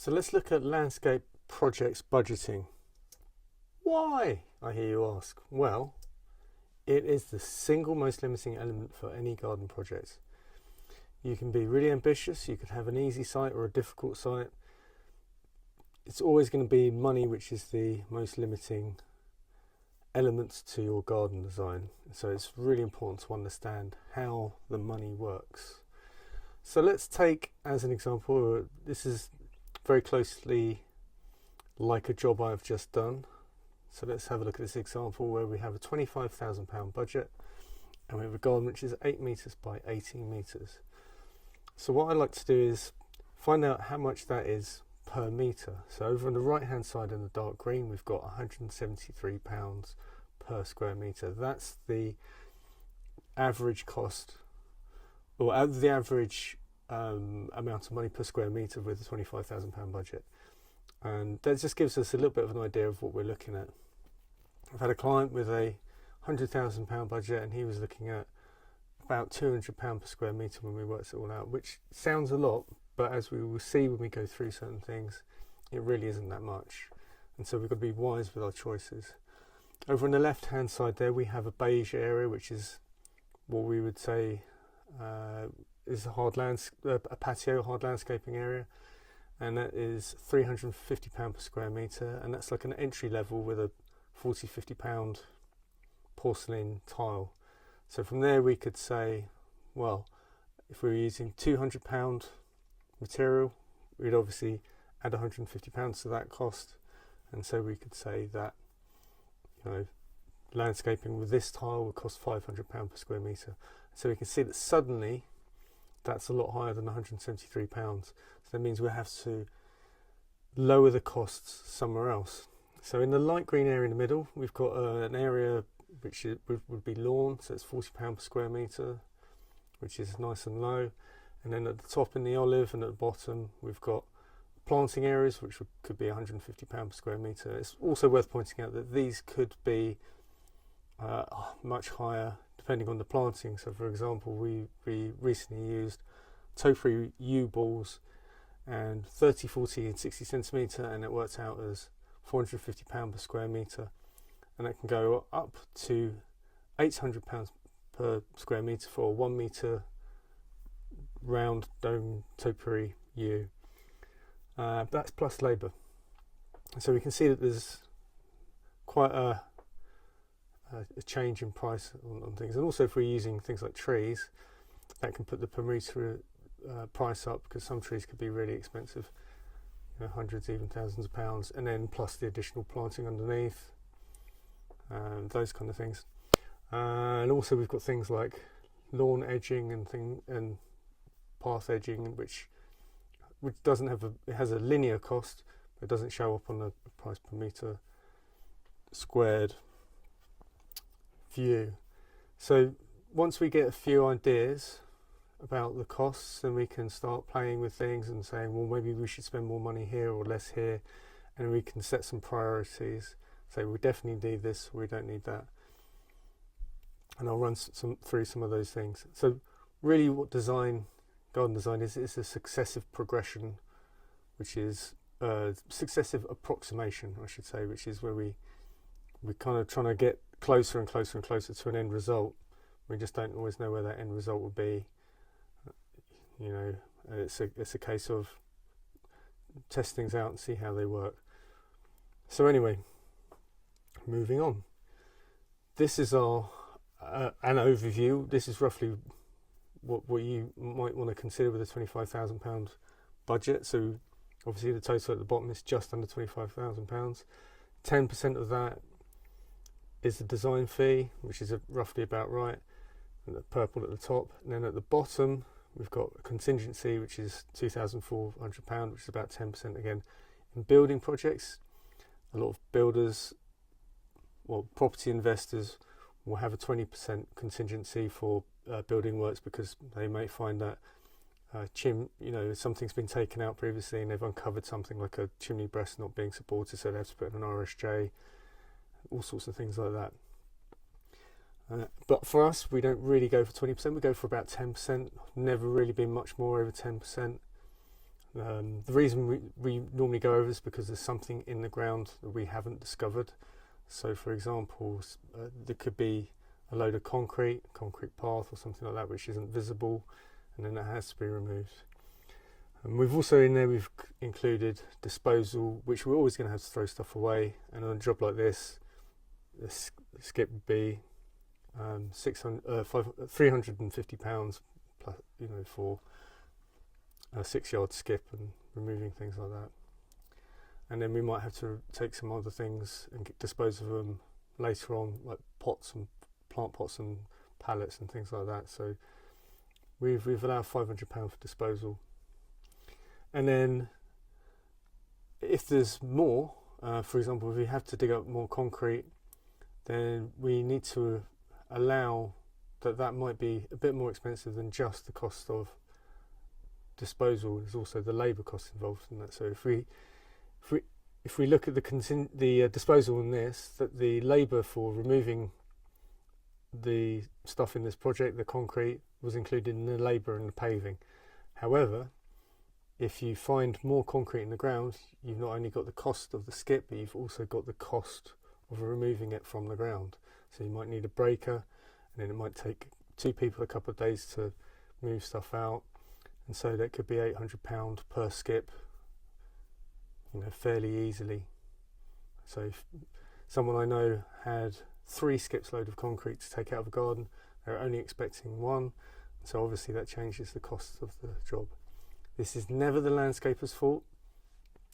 So let's look at landscape projects budgeting. Why, I hear you ask? Well, it is the single most limiting element for any garden project. You can be really ambitious, you could have an easy site or a difficult site. It's always going to be money which is the most limiting element to your garden design. So it's really important to understand how the money works. So let's take as an example, this is very closely like a job I've just done. So let's have a look at this example where we have a £25,000 budget and we have a garden which is 8 metres by 18 metres. So what I like to do is find out how much that is per metre. So over on the right hand side in the dark green we've got £173 per square metre. That's the average cost, or the average amount of money per square metre with a £25,000 budget. And that just gives us a little bit of an idea of what we're looking at. I've had a client with a £100,000 budget and he was looking at about £200 per square metre when we worked it all out, which sounds a lot, but as we will see when we go through certain things, it really isn't that much. And so we've got to be wise with our choices. Over on the left hand side there we have a beige area, which is what we would say is a patio, hard landscaping area. And that is £350 per square metre, and that's like an entry level with a £40–50 porcelain tile. So from there we could say, well, if we were using £200 material, we'd obviously add £150 to that cost, and so we could say that, you know, landscaping with this tile would cost £500 per square metre. So we can see that suddenly that's a lot higher than £173. So that means we have to lower the costs somewhere else. So in the light green area in the middle, we've got an area which would be lawn, so it's £40 per square metre, which is nice and low. And then at the top in the olive and at the bottom, we've got planting areas, which could be £150 per square metre. It's also worth pointing out that these could be much higher depending on the planting. So for example, we recently used topiary yew balls and 30, 40 and 60 centimetre, and it worked out as £450 per square metre, and that can go up to £800 per square metre for a 1 metre round dome topiary yew. That's plus labour. So we can see that there's quite a change in price on things, and also if we're using things like trees, that can put the per metre price up, because some trees could be really expensive, you know, hundreds, even thousands of pounds, and then plus the additional planting underneath, those kind of things. And also we've got things like lawn edging and path edging, which doesn't have it has a linear cost, but it doesn't show up on the price per metre squared view. So once we get a few ideas about the costs, then we can start playing with things and saying, well, maybe we should spend more money here or less here, and we can set some priorities, say we definitely need this, we don't need that, and I'll run through some of those things. So really what garden design is a successive progression, which is successive approximation, I should say, which is where we're kind of trying to get closer and closer and closer to an end result. We just don't always know where that end result will be. You know, it's a case of test things out and see how they work. So anyway, moving on. This is our an overview. This is roughly what you might want to consider with a £25,000 budget. So obviously the total at the bottom is just under £25,000. 10% of that is the design fee, which is roughly about right, and the purple at the top. And then at the bottom we've got a contingency, which is £2,400, which is about 10% again. In building projects, a lot of builders, well, property investors will have a 20% contingency for building works, because they may find that something's been taken out previously and they've uncovered something like a chimney breast not being supported, so they have to put in an RSJ, all sorts of things like that. But for us, we don't really go for 20%, we go for about 10%. Never really been much more over 10%. The reason we normally go over this is because there's something in the ground that we haven't discovered. So for example, there could be a load of concrete path or something like that which isn't visible, and then that has to be removed. And we've also we've included disposal, which we're always going to have to throw stuff away, and on a job like this, the skip would be £350 plus, for a 6-yard skip and removing things like that. And then we might have to take some other things and dispose of them later on, like pots and plant pots and pallets and things like that. So we've allowed £500 for disposal. And then if there's more, for example, if we have to dig up more concrete, then we need to allow that might be a bit more expensive than just the cost of disposal. There's also the labour cost involved in that. So if we look at the disposal in this, that the labour for removing the stuff in this project, the concrete, was included in the labour and the paving. However, if you find more concrete in the ground, you've not only got the cost of the skip, but you've also got the cost of removing it from the ground. So you might need a breaker, and then it might take 2 people a couple of days to move stuff out, and so that could be £800 per skip, fairly easily. So if someone I know had 3 skips load of concrete to take out of a garden, they're only expecting 1, so obviously that changes the cost of the job. This is never the landscaper's fault.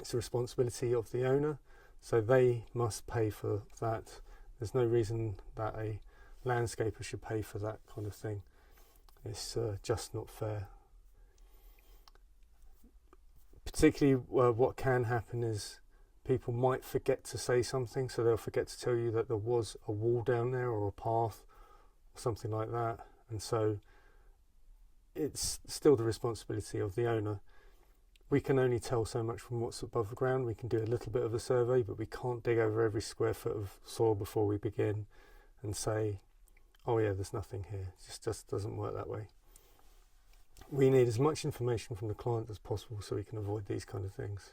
It's the responsibility of the owner, so they must pay for that. There's no reason that a landscaper should pay for that kind of thing. It's just not fair. Particularly what can happen is people might forget to say something, so they'll forget to tell you that there was a wall down there or a path or something like that, and so it's still the responsibility of the owner. We can only tell so much from what's above the ground. We can do a little bit of a survey, but we can't dig over every square foot of soil before we begin and say, oh yeah, there's nothing here. It just doesn't work that way. We need as much information from the client as possible so we can avoid these kind of things.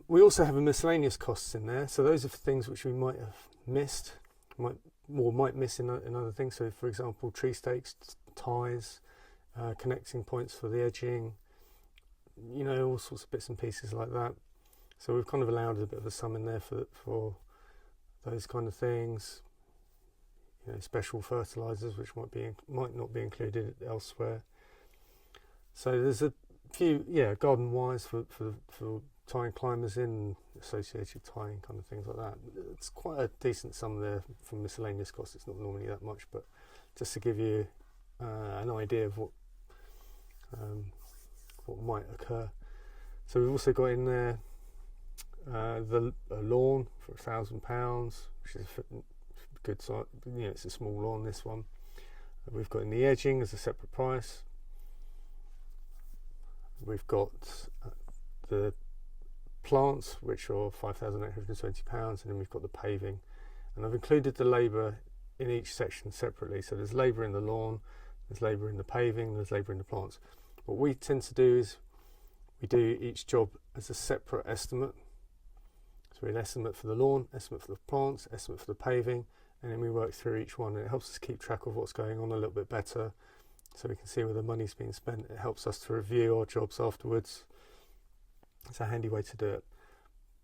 We also have a miscellaneous costs in there. So those are things which we might have missed, might miss in other things. So for example, tree stakes, ties, connecting points for the edging, all sorts of bits and pieces like that. So we've kind of allowed a bit of a sum in there for those kind of things. Special fertilizers which might not be included elsewhere. So there's a few garden wires for tying climbers in, associated tying kind of things like that. It's quite a decent sum there from miscellaneous costs. It's not normally that much, but just to give you an idea of what might occur. So we've also got in there the lawn for £1,000, which is a good size. It's a small lawn, this one. We've got in the edging as a separate price. We've got the plants, which are £5,820, and then we've got the paving. And I've included the labour in each section separately. So there's labour in the lawn, there's labour in the paving, there's labour in the plants. What we tend to do is we do each job as a separate estimate. So an estimate for the lawn, estimate for the plants, estimate for the paving, and then we work through each one. And it helps us keep track of what's going on a little bit better, so we can see where the money's being spent. It helps us to review our jobs afterwards. It's a handy way to do it.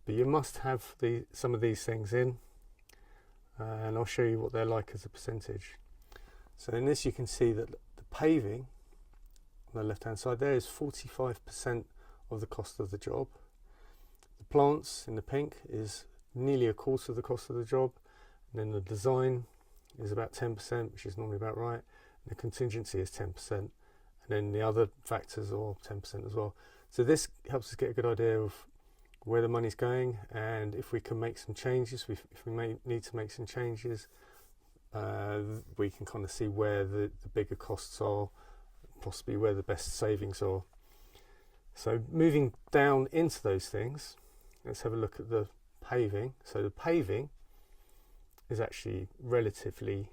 But you must have some of these things in, and I'll show you what they're like as a percentage. So in this you can see that the paving on the left hand side there is 45% of the cost of the job. The plants in the pink is nearly a quarter of the cost of the job, and then the design is about 10%, which is normally about right, and the contingency is 10%, and then the other factors are 10% as well. So this helps us get a good idea of where the money's going, and if we can make some changes, if we may need to make some changes, we can kind of see where the bigger costs are, possibly where the best savings are. So moving down into those things, let's have a look at the paving. So the paving is actually relatively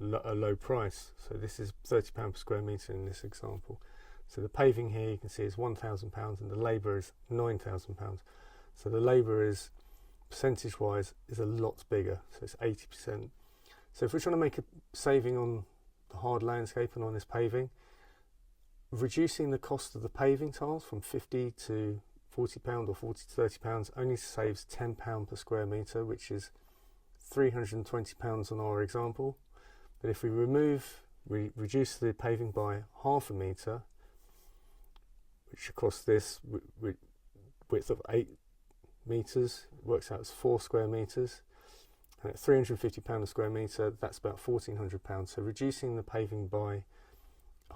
a low price. So this is £30 per square metre in this example. So the paving here you can see is £1,000 and the labour is £9,000. So the labour is, percentage wise, is a lot bigger, so it's 80%. So if we're trying to make a saving on the hard landscape and on this paving, reducing the cost of the paving tiles from £50 to £40 or £40 to £30 only saves £10 per square metre, which is £320 on our example. But if we reduce the paving by half a metre, which across this width of 8 metres, works out as 4 square metres, and at £350 a square metre, that's about £1,400. So reducing the paving by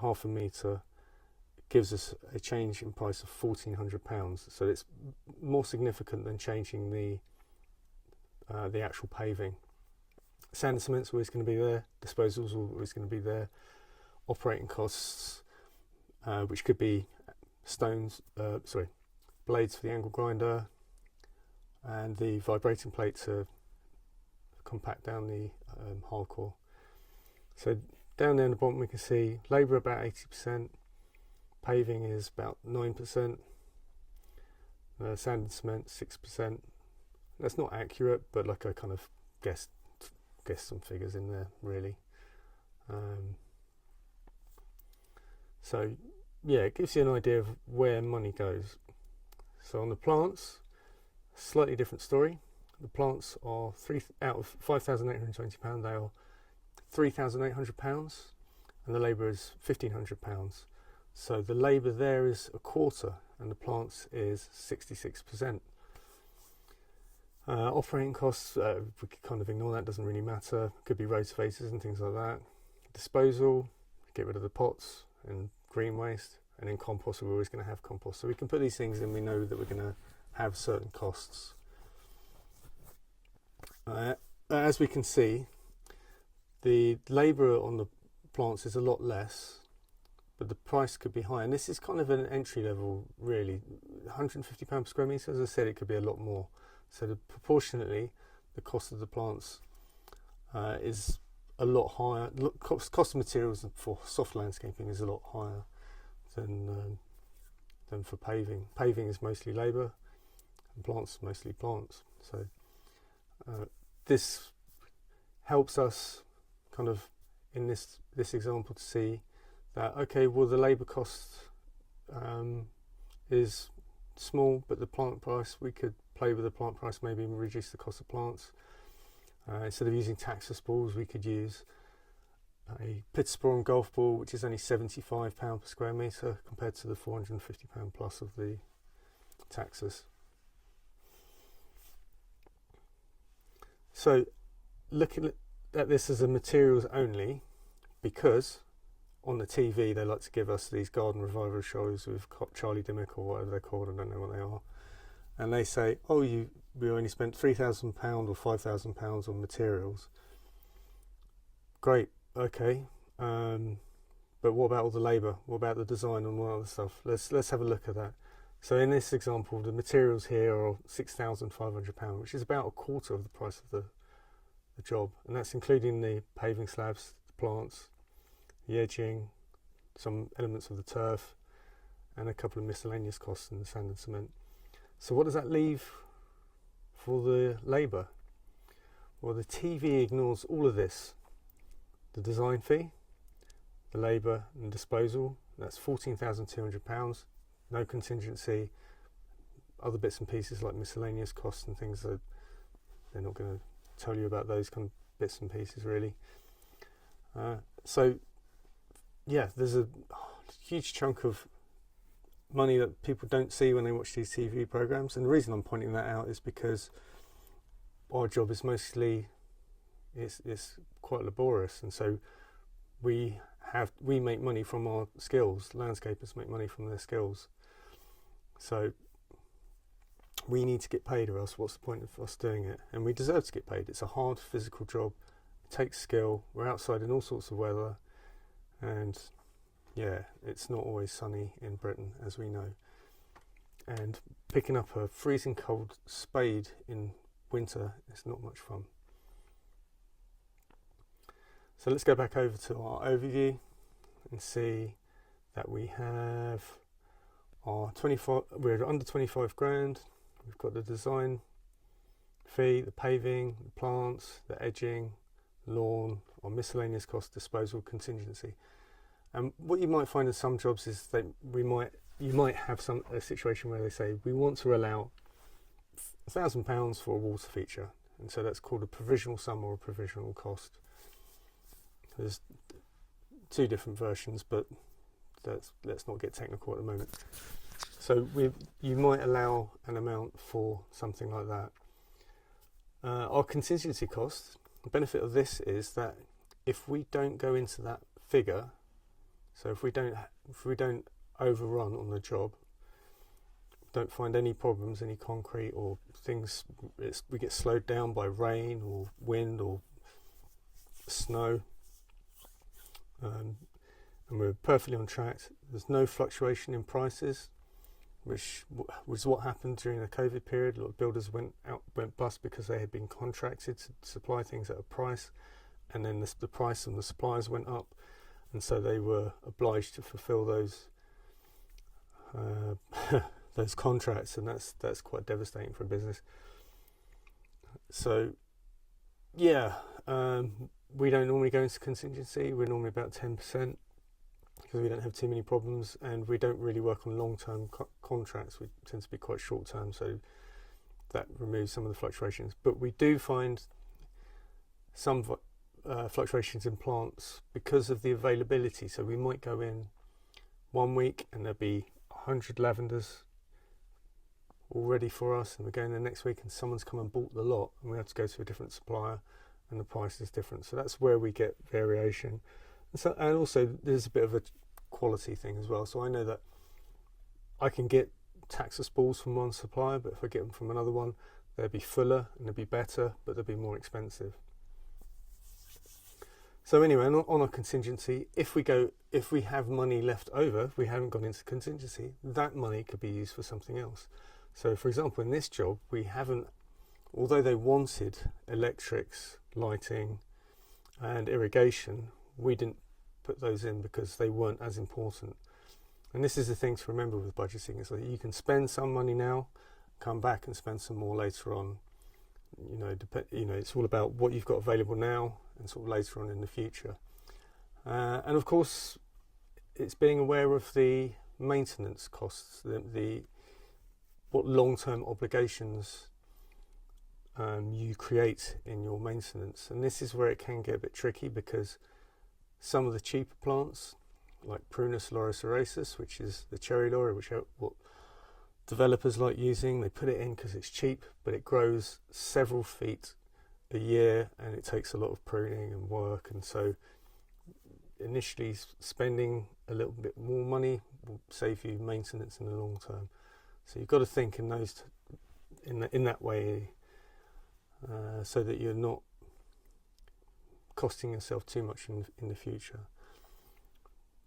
half a metre gives us a change in price of £1,400. So it's more significant than changing the actual paving. Sand and cement's always going to be there, disposal's always going to be there, operating costs, which could be blades for the angle grinder, and the vibrating plate to compact down the hardcore. So down there in the bottom we can see labour about 80%, paving is about 9%, sand and cement 6%. That's not accurate, but like I kind of guessed some figures in there really. So yeah, it gives you an idea of where money goes. So on the plants, slightly different story. The plants are out of £5,820, they are £3,800, and the labour is £1,500. So the labour there is a quarter, and the plants is 66%. Operating costs, we could kind of ignore that, doesn't really matter. Could be rotavators and things like that. Disposal, get rid of the pots and green waste, and in compost we're always going to have compost. So we can put these things in, we know that we're going to have certain costs. As we can see, the labour on the plants is a lot less, but the price could be higher. And this is kind of an entry level really. £150 per square metre, as I said, it could be a lot more. So proportionately, the cost of the plants is a lot higher. Cost of materials for soft landscaping is a lot higher than for paving. Paving is mostly labour, and plants mostly plants. So this helps us kind of in this example to see that, okay, well, the labour cost is small, but the plant price, we could play with the plant price, maybe reduce the cost of plants. Instead of using Taxus balls, we could use a Pittosporum golf ball, which is only £75 per square metre compared to the £450 plus of the Taxus. So looking at this as a materials only, because on the TV they like to give us these garden revival shows with Charlie Dimmock or whatever they're called, I don't know what they are, and they say, oh, we only spent £3,000 or £5,000 on materials. Great, okay, but what about all the labour? What about the design and all other stuff? Let's have a look at that. So in this example, the materials here are £6,500, which is about a quarter of the price of the job, and that's including the paving slabs, the plants, the edging, some elements of the turf, and a couple of miscellaneous costs in the sand and cement. So what does that leave for the labour? Well, the TV ignores all of this. The design fee, the labour and disposal, that's £14,200, no contingency, other bits and pieces like miscellaneous costs and things that they're not going to tell you about those kind of bits and pieces really. So yeah, there's a huge chunk of money that people don't see when they watch these TV programs, and the reason I'm pointing that out is because our job is mostly it's quite laborious, and so we make money from our skills. Landscapers make money from their skills, so we need to get paid, or else what's the point of us doing it? And we deserve to get paid. It's a hard physical job, it takes skill, we're outside in all sorts of weather, and yeah, it's not always sunny in Britain, as we know. And picking up a freezing cold spade in winter is not much fun. So let's go back over to our overview and see that we have our 25, we're under 25 grand. We've got the design fee, the paving, the plants, the edging, lawn, or miscellaneous cost, disposal, contingency. And what you might find in some jobs is that you might have a situation where they say we want to allow £1,000 for a water feature, and so that's called a provisional sum or a provisional cost. There's two different versions, but let's not get technical at the moment. So you might allow an amount for something like that. Our contingency cost, the benefit of this is that if we don't go into that figure, so if we don't overrun on the job, don't find any problems, any concrete or things, we get slowed down by rain or wind or snow, and we're perfectly on track. There's no fluctuation in prices, which was what happened during the COVID period. A lot of builders went bust because they had been contracted to supply things at a price, and then the price and the suppliers went up, and so they were obliged to fulfill those those contracts, and that's quite devastating for a business. So yeah, we don't normally go into contingency. We're normally about 10%. Because we don't have too many problems, and we don't really work on long-term contracts. We tend to be quite short-term, so that removes some of the fluctuations. But we do find some fluctuations in plants because of the availability. So we might go in 1 week and there'll be 100 lavenders all ready for us, and we go in the next week and someone's come and bought the lot, and we have to go to a different supplier, and the price is different. So that's where we get variation. And also there's a bit of a quality thing as well. So I know that I can get Taxus balls from one supplier, but if I get them from another one, they'll be fuller and they'll be better, but they'll be more expensive. So anyway, on a contingency, if we have money left over, if we haven't gone into contingency, that money could be used for something else. So for example, in this job, we haven't, although they wanted electrics, lighting and irrigation, we didn't put those in because they weren't as important. And this is the thing to remember with budgeting, is that you can spend some money now, come back and spend some more later on. It's all about what you've got available now and sort of later on in the future. And of course, it's being aware of the maintenance costs, what long-term obligations you create in your maintenance. And this is where it can get a bit tricky, because some of the cheaper plants, like Prunus loriceraceus, which is the cherry laurel, which are what developers like using, they put it in because it's cheap, but it grows several feet a year and it takes a lot of pruning and work, and so initially spending a little bit more money will save you maintenance in the long term. So you've got to think in those in that way, so that you're not costing yourself too much in the future.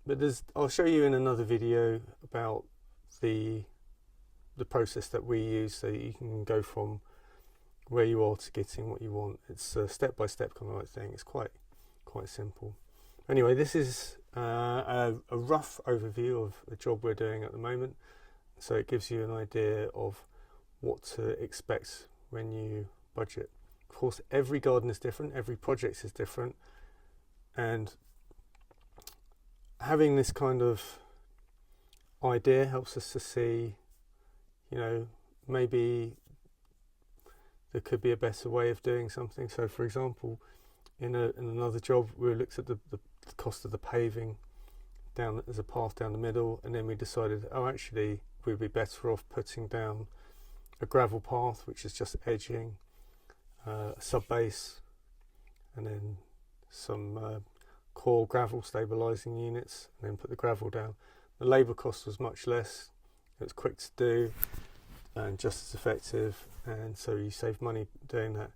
But I'll show you in another video about the process that we use, so you can go from where you are to getting what you want. It's a step-by-step kind of like thing. It's quite simple. Anyway, this is a rough overview of a job we're doing at the moment, so it gives you an idea of what to expect when you budget. Of course, every garden is different, every project is different, and having this kind of idea helps us to see, maybe there could be a better way of doing something. So for example, in another job, we looked at the cost of the paving down as a path down the middle, and then we decided, actually we'd be better off putting down a gravel path, which is just edging, a sub base, and then some core gravel stabilising units, and then put the gravel down. The labour cost was much less, it was quick to do and just as effective, and so you save money doing that.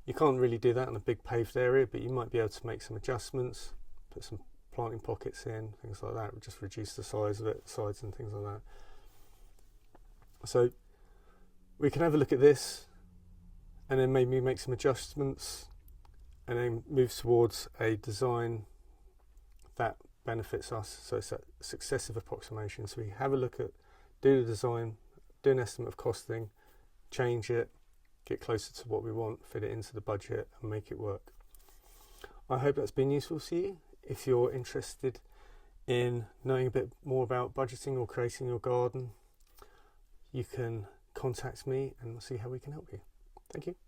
You can't really do that on a big paved area, but you might be able to make some adjustments, put some planting pockets in, things like that, just reduce the size of it, sides and things like that. So we can have a look at this and then maybe make some adjustments and then moves towards a design that benefits us. So it's a successive approximation. So we have a look at, do the design, do an estimate of costing, change it, get closer to what we want, fit it into the budget and make it work. I hope that's been useful to you. If you're interested in knowing a bit more about budgeting or creating your garden, you can contact me and we'll see how we can help you. Thank you.